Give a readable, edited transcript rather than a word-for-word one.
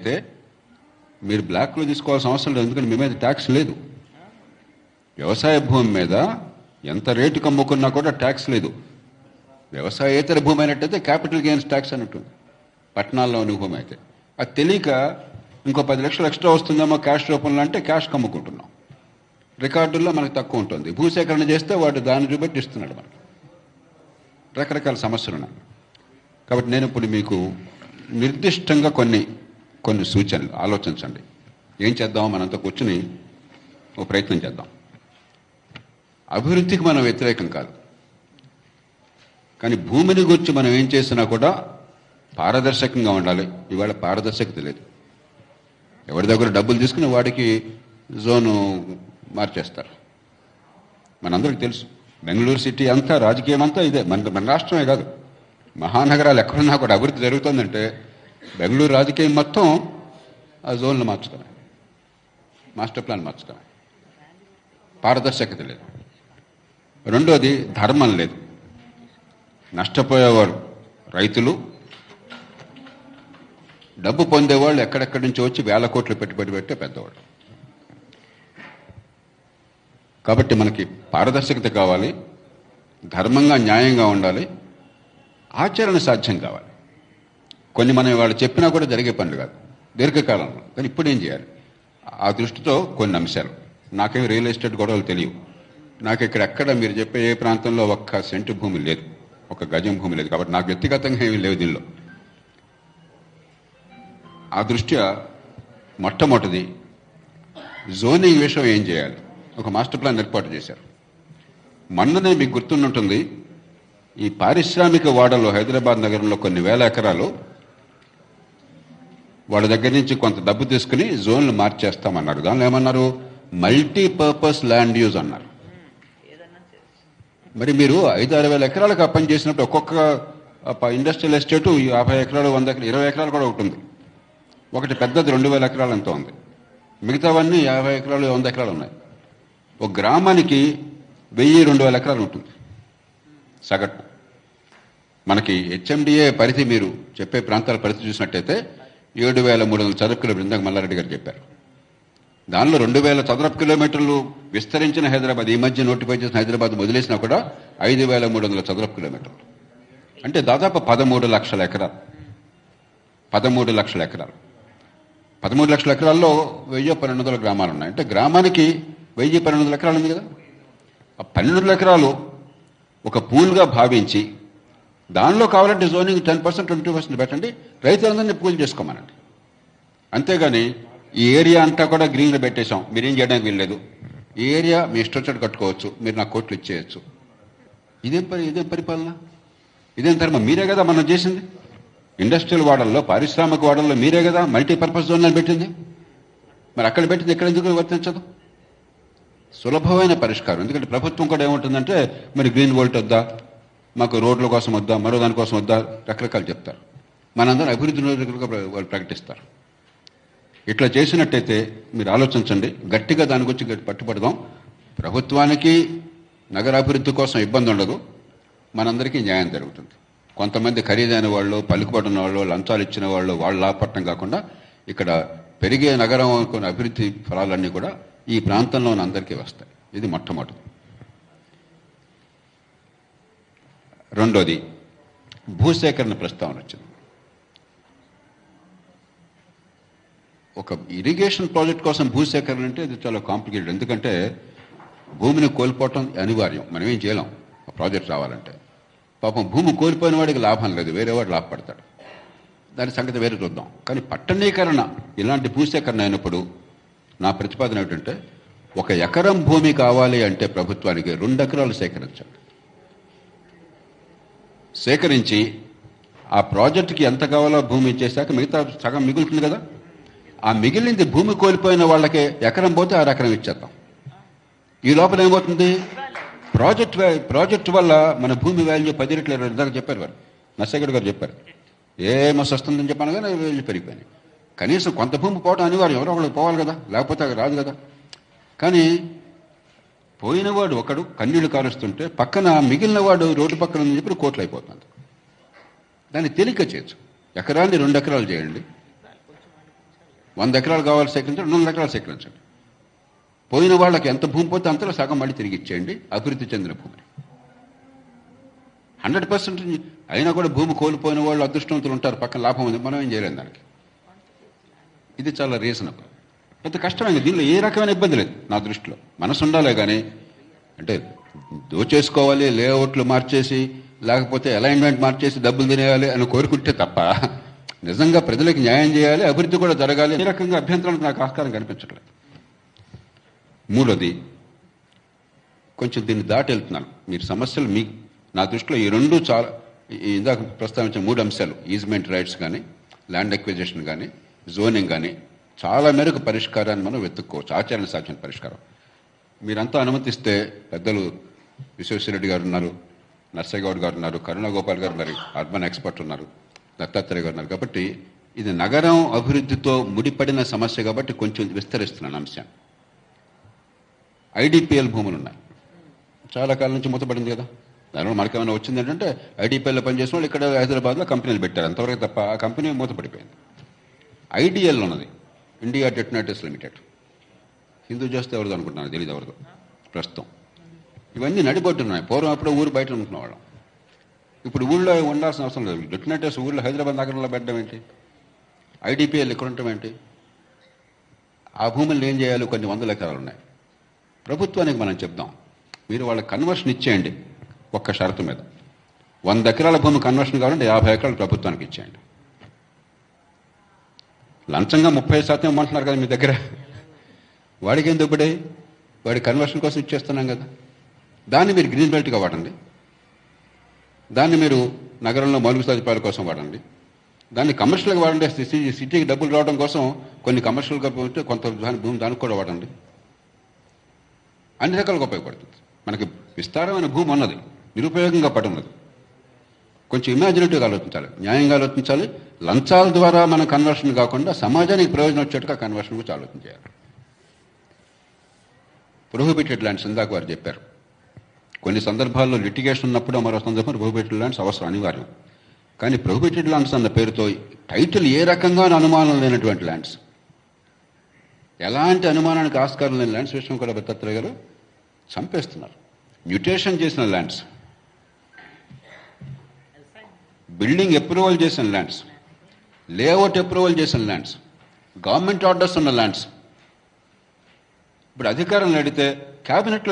అయితే మీరు బ్లాక్లో తీసుకోవాల్సిన అవసరం లేదు, ఎందుకంటే మీ మీద ట్యాక్స్ లేదు. వ్యవసాయ భూమి మీద ఎంత రేటుకి అమ్ముకున్నా కూడా ట్యాక్స్ లేదు. వ్యవసాయేతర భూమి అయినట్టయితే క్యాపిటల్ గెయిన్స్ ట్యాక్స్ అని ఉంటుంది పట్టణాల్లో ఉన్న భూమి అయితే. అది తెలియక ఇంకో 10 లక్షలు ఎక్స్ట్రా వస్తుందేమో క్యాష్ రూపంలో అంటే క్యాష్ కమ్ముకుంటున్నాం. రికార్డుల్లో మనకు తక్కువ ఉంటుంది. భూసేకరణ చేస్తే వాడు దాన్ని చూపెట్టి ఇస్తున్నాడు మనకి. రకరకాల సమస్యలు ఉన్నాయి. కాబట్టి నేను ఇప్పుడు మీకు నిర్దిష్టంగా కొన్ని సూచనలు ఆలోచించండి. ఏం చేద్దాం, మనంతా కూర్చుని ఒక ప్రయత్నం చేద్దాం. అభివృద్ధికి మనం వ్యతిరేకం కాదు, కానీ భూమిని గురించి మనం ఏం చేసినా కూడా పారదర్శకంగా ఉండాలి. ఇవాళ పారదర్శకత లేదు. ఎవరి దగ్గర డబ్బులు తీసుకుని వాడికి జోను మార్చేస్తారు. మనందరికీ తెలుసు, బెంగళూరు సిటీ అంతా రాజకీయం అంతా ఇదే. మన రాష్ట్రమే కాదు, మహానగరాలు ఎక్కడున్నా కూడా అభివృద్ధి జరుగుతుందంటే బెంగళూరు రాజకీయం మొత్తం ఆ జోన్లు మార్చుతామే, మాస్టర్ ప్లాన్ మార్చుతామే. పారదర్శకత లేదు. రెండోది ధర్మం లేదు. నష్టపోయేవారు రైతులు, డబ్బు పొందేవాళ్ళు ఎక్కడెక్కడి నుంచి వచ్చి వేల కోట్లు పెట్టుబడి పెట్టే పెద్దవాళ్ళు. కాబట్టి మనకి పారదర్శకత కావాలి, ధర్మంగా న్యాయంగా ఉండాలి, ఆచరణ సాధ్యం కావాలి. కొన్ని మనం వాళ్ళు చెప్పినా కూడా జరిగే పనులు కాదు దీర్ఘకాలంలో. కానీ ఇప్పుడు ఏం చేయాలి, ఆ దృష్టితో కొన్ని అంశాలు. నాకేం రియల్ ఎస్టేట్ గొడవలు తెలియవు. నాకు ఎక్కడ మీరు చెప్పే ఏ ప్రాంతంలో 1 సెంటు భూమి లేదు, 1 గజం భూమి లేదు. కాబట్టి నాకు వ్యక్తిగతంగా ఏమీ లేవు దీనిలో. ఆ దృష్ట్యా మొట్టమొదటిది జోనింగ్ విషయం ఏం చేయాలి. ఒక మాస్టర్ ప్లాన్ ఏర్పాటు చేశారు. మొన్ననే మీకు గుర్తుంటుంది, ఈ పారిశ్రామిక వాడలో హైదరాబాద్ నగరంలో కొన్ని వేల ఎకరాలు వాళ్ళ దగ్గర నుంచి కొంత డబ్బు తీసుకుని జోన్లు మార్చేస్తామన్నారు. దానిలో ఏమన్నారు, మల్టీపర్పస్ ల్యాండ్ యూజ్ అన్నారు. మరి మీరు 5-6 వేల ఎకరాలకు పని చేసినప్పుడు ఒక్కొక్క ఇండస్ట్రియల్ ఎస్టేటు 50 ఎకరాలు, 100 ఎకరాలు, 20 ఎకరాలు కూడా ఉంటుంది. ఒకటి పెద్దది 2000 ఎకరాలు ఎంతో ఉంది. మిగతావన్నీ 50 ఎకరాలు, 100 ఎకరాలు ఉన్నాయి. ఒక గ్రామానికి 1000-2000 ఎకరాలు ఉంటుంది సగటు. మనకి హెచ్ఎండిఏ పరిధి, మీరు చెప్పే ప్రాంతాల పరిధి చూసినట్టయితే 7300 చదరపు కిలోమీటర్లు. ఇందాక మల్లారెడ్డి గారు చెప్పారు. దానిలో 2000 చదరపు కిలోమీటర్లు విస్తరించిన హైదరాబాద్, ఈ మధ్య నోటిఫై చేసిన హైదరాబాద్ వదిలేసినా కూడా 5300 చదరపు కిలోమీటర్లు. అంటే దాదాపు 13 లక్షల ఎకరాలు. 13 లక్షల ఎకరాలు. 13 లక్షల ఎకరాల్లో 1000-1200 గ్రామాలు ఉన్నాయి. అంటే గ్రామానికి 1000-1200 ఎకరాలు ఉంది కదా. ఆ 1200 ఎకరాలు ఒక పూల్గా భావించి దానిలో కావాలంటే జోనింగ్ 10%, 20% పెట్టండి, రైతులందరినీ పూల్ చేసుకోమనండి. అంతేగాని ఈ ఏరియా అంతా కూడా గ్రీన్లో పెట్టేశాం, మీరేం చేయడానికి వీల్లేదు, ఈ ఏరియా మీ ఇష్టం చోటు కట్టుకోవచ్చు, మీరు నాకు కోట్లు ఇచ్చేయచ్చు. ఇదేం పరిపాలన, ఇదేం ధర్మం? మీరే కదా మనం చేసింది. ఇండస్ట్రియల్ వాడల్లో, పారిశ్రామిక వాడల్లో మీరే కదా మల్టీపర్పస్ జోన్లను పెట్టింది. మరి అక్కడ పెట్టింది ఇక్కడ ఎందుకు వర్తించదు? సులభమైన పరిష్కారం. ఎందుకంటే ప్రభుత్వం కూడా ఏముంటుందంటే, మరి గ్రీన్ వోల్ట్ వద్దా, మాకు రోడ్ల కోసం వద్దా, మరో దానికోసం వద్దా, రకరకాలు చెప్తారు. మనందరం అభివృద్ధి వాళ్ళు ప్రకటిస్తారు. ఇట్లా చేసినట్టయితే మీరు ఆలోచించండి, గట్టిగా దాని గురించి పట్టుబడదాం. ప్రభుత్వానికి నగరాభివృద్ధి కోసం ఇబ్బంది ఉండదు, మనందరికీ న్యాయం జరుగుతుంది. కొంతమంది ఖరీదైన వాళ్ళు, పలుకుబడిన వాళ్ళు, లంచాలు ఇచ్చిన వాళ్ళు, వాళ్ళు లాభపడటం కాకుండా ఇక్కడ పెరిగే నగరం కొన్ని అభివృద్ధి ఫలాలన్నీ కూడా ఈ ప్రాంతంలోని అందరికీ వస్తాయి. ఇది మొట్టమొదటి. రెండోది భూసేకరణ ప్రస్తావన వచ్చింది. ఒక ఇరిగేషన్ ప్రాజెక్ట్ కోసం భూసేకరణ అంటే అది చాలా కాంప్లికేటెడ్. ఎందుకంటే భూమిని కోల్పోవటం అనివార్యం, మనం ఏం చేయలేం ఆ ప్రాజెక్ట్ రావాలంటే. పాపం భూమి కోల్పోయిన వాడికి లాభం లేదు, వేరే వాడు లాభపడతాడు. దాని సంగతి వేరే చూద్దాం. కానీ పట్టణీకరణ, ఇలాంటి భూసేకరణ అయినప్పుడు నా ప్రతిపాదన ఏమిటంటే, 1 ఎకరం భూమి కావాలి అంటే ప్రభుత్వానికి 2 ఎకరాలు సేకరించండి. సేకరించి ఆ ప్రాజెక్టుకి ఎంత కావాలో భూమి ఇచ్చేసాక మిగతా సగం మిగులుతుంది కదా, ఆ మిగిలింది భూమి కోల్పోయిన వాళ్ళకే ఎకరం పోతే 6 ఎకరం ఇచ్చేద్దాం. ఈ లోపల ఏమవుతుంది, ప్రాజెక్టు వల్ల మన భూమి వాల్యూ 10 రెట్లు 20 దాకా చెప్పారు వారు, నర్సగడ్ గారు చెప్పారు. మస్తు వస్తుందని చెప్పాను కానీ వాల్యూ పెరిగిపోయినాయి. కనీసం కొంత భూమి పోవడం అనివార్యం, ఎవరో ఒకళ్ళు పోవాలి కదా, లేకపోతే అది రాదు కదా. కానీ పోయినవాడు ఒకడు కన్నీళ్లు కారుస్తుంటే పక్కన మిగిలిన వాడు రోడ్డు పక్కన అని చెప్పి కోట్లు అయిపోతుంది. దాన్ని తేలిక చేయొచ్చు. ఎకరాన్ని 2 ఎకరాలు చేయండి, 100 ఎకరాలు కావాలి సేకరించండి, 200 ఎకరాలు సేకరించండి. పోయిన వాళ్ళకి ఎంత భూమి పోతే అంతలో సగం మళ్ళీ తిరిగి ఇచ్చేయండి అభివృద్ధి చెందిన భూమిని. 100% అయినా కూడా భూమి కోల్పోయిన వాళ్ళు అదృష్టవంతులు ఉంటారు, పక్కన లాభం ఉంది, మనం ఏం చేయలేం దానికి. ఇది చాలా రీజనబుల్. పెద్ద కష్టమైంది, దీనిలో ఏ రకమైన ఇబ్బంది లేదు నా దృష్టిలో. మనసు ఉండాలే కానీ అంటే దోచేసుకోవాలి, లేఅవుట్లు మార్చేసి లేకపోతే అలైన్మెంట్ మార్చేసి డబ్బులు తినేయాలి అని కోరుకుంటే తప్ప నిజంగా ప్రజలకు న్యాయం చేయాలి, అభివృద్ధి కూడా జరగాలి. ఈ రకంగా అభ్యంతరానికి నాకు ఆస్కారం కనిపించట్లేదు. మూడోది, కొంచెం దీన్ని దాటి వెళ్తున్నాను. మీరు సమస్యలు నా దృష్టిలో ఈ రెండు చాలా, ఇందాక ప్రస్తావించిన 3 అంశాలు, ఈజ్మెంట్ రైట్స్ కానీ, ల్యాండ్ ఎక్విజిషన్ కానీ, జోనింగ్ కానీ, చాలా మేరకు పరిష్కారాన్ని మనం వెతుక్కోవచ్చు, ఆచరణ సాధ్యమైన పరిష్కారం. మీరంతా అనుమతిస్తే పెద్దలు విశ్వేశ్వరరెడ్డి గారు ఉన్నారు, నర్సయ్యగౌడ్ గారు ఉన్నారు, కరుణాగోపాల్ గారు ఉన్నారు, అర్బన్ ఎక్స్పర్ట్ ఉన్నారు, దత్తాత్రేయ గారు ఉన్నారు. కాబట్టి ఇది నగరం అభివృద్ధితో ముడిపడిన సమస్య కాబట్టి కొంచెం విస్తరిస్తున్నాను అంశాన్ని. ఐడిపిఎల్ భూములు ఉన్నాయి, చాలా కాలం నుంచి మూతపడింది కదా. దానివల్ల మనకేమైనా వచ్చింది ఏంటంటే ఐడిపిఎల్లో పనిచేసిన వాళ్ళు ఇక్కడ హైదరాబాద్లో కంపెనీలు పెట్టారు, అంతవరకు తప్ప ఆ కంపెనీ మూతపడిపోయింది. ఐడిఎల్ ఉన్నది, ఇండియా డెటోనేటర్స్ లిమిటెడ్. హిందూ చేస్తే ఎవరిదో అనుకుంటున్నాను, తెలియదు ఎవరిదో ప్రస్తుతం. ఇవన్నీ నడిపొట్టున్నాయి. పూర్వం అప్పుడు ఊరు బయట ఉంటున్న వాళ్ళం, ఇప్పుడు ఊళ్ళో ఉండాల్సిన అవసరం లేదు. డెటోనేటర్స్ ఊళ్ళో హైదరాబాద్ నగరంలో పెట్టడం ఏంటి, ఐడిపిఎల్ ఇక్కడ ఉండటం ఏంటి? ఆ భూములను ఏం చేయాలి? కొన్ని 100 ఎకరాలు ఉన్నాయి. ప్రభుత్వానికి మనం చెప్దాం, మీరు వాళ్ళకి కన్వర్షన్ ఇచ్చేయండి ఒక్క షరతు మీద. 100 ఎకరాల భూమి కన్వర్షన్ కావాలంటే 50 ఎకరాలు ప్రభుత్వానికి ఇచ్చేయండి. లంచంగా 30% ఇవ్వమంటున్నారు కదా మీ దగ్గర, వాడికి ఏం దుబ్బడే, వాడి కన్వర్షన్ కోసం ఇచ్చేస్తున్నాం కదా. దాన్ని మీరు గ్రీన్ బెల్ట్గా వాడండి, దాన్ని మీరు నగరంలో మౌలిక సదుపాయాల కోసం వాడండి, దాన్ని కమర్షియల్గా వాడండి. సిటీకి డబ్బులు రావడం కోసం కొన్ని కమర్షియల్గా పోతే కొంత భూమి దానికి కూడా వాడండి. అన్ని రకాలుగా ఉపయోగపడుతుంది. మనకి విస్తారమైన భూమి ఉన్నది, నిరుపయోగంగా పడున్నది. కొంచెం ఇమాజినేటివ్గా ఆలోచించాలి, న్యాయంగా ఆలోచించాలి. లంచాల ద్వారా మన కన్వర్షన్ కాకుండా సమాజానికి ప్రయోజనం వచ్చేట్టుగా కన్వర్షన్ గురించి ఆలోచన చేయాలి. ప్రొహిబిటెడ్ ల్యాండ్స్ ఇందాక వారు చెప్పారు, కొన్ని సందర్భాల్లో లిటిగేషన్ ఉన్నప్పుడు మరో సందర్భంలో ప్రొహిబిటెడ్ ల్యాండ్స్ అవసరం, అనివార్యం. కానీ ప్రొహిబిటెడ్ ల్యాండ్స్ అన్న పేరుతో టైటిల్ ఏ రకంగా అనుమానం లేనటువంటి ల్యాండ్స్, ఎలాంటి అనుమానానికి ఆస్కారం లేని ల్యాండ్స్ విషయం కూడా దత్తాత్రేయ గారు చంపేస్తున్నారు. మ్యూటేషన్ చేసిన ల్యాండ్స్, బిల్డింగ్ అప్రూవల్ చేసిన ల్యాండ్స్, లేఅవుట్ అప్రూవల్ చేసిన ల్యాండ్స్, గవర్నమెంట్ ఆర్డర్స్ ఉన్న ల్యాండ్స్. ఇప్పుడు అధికారులను అడిగితే క్యాబినెట్లో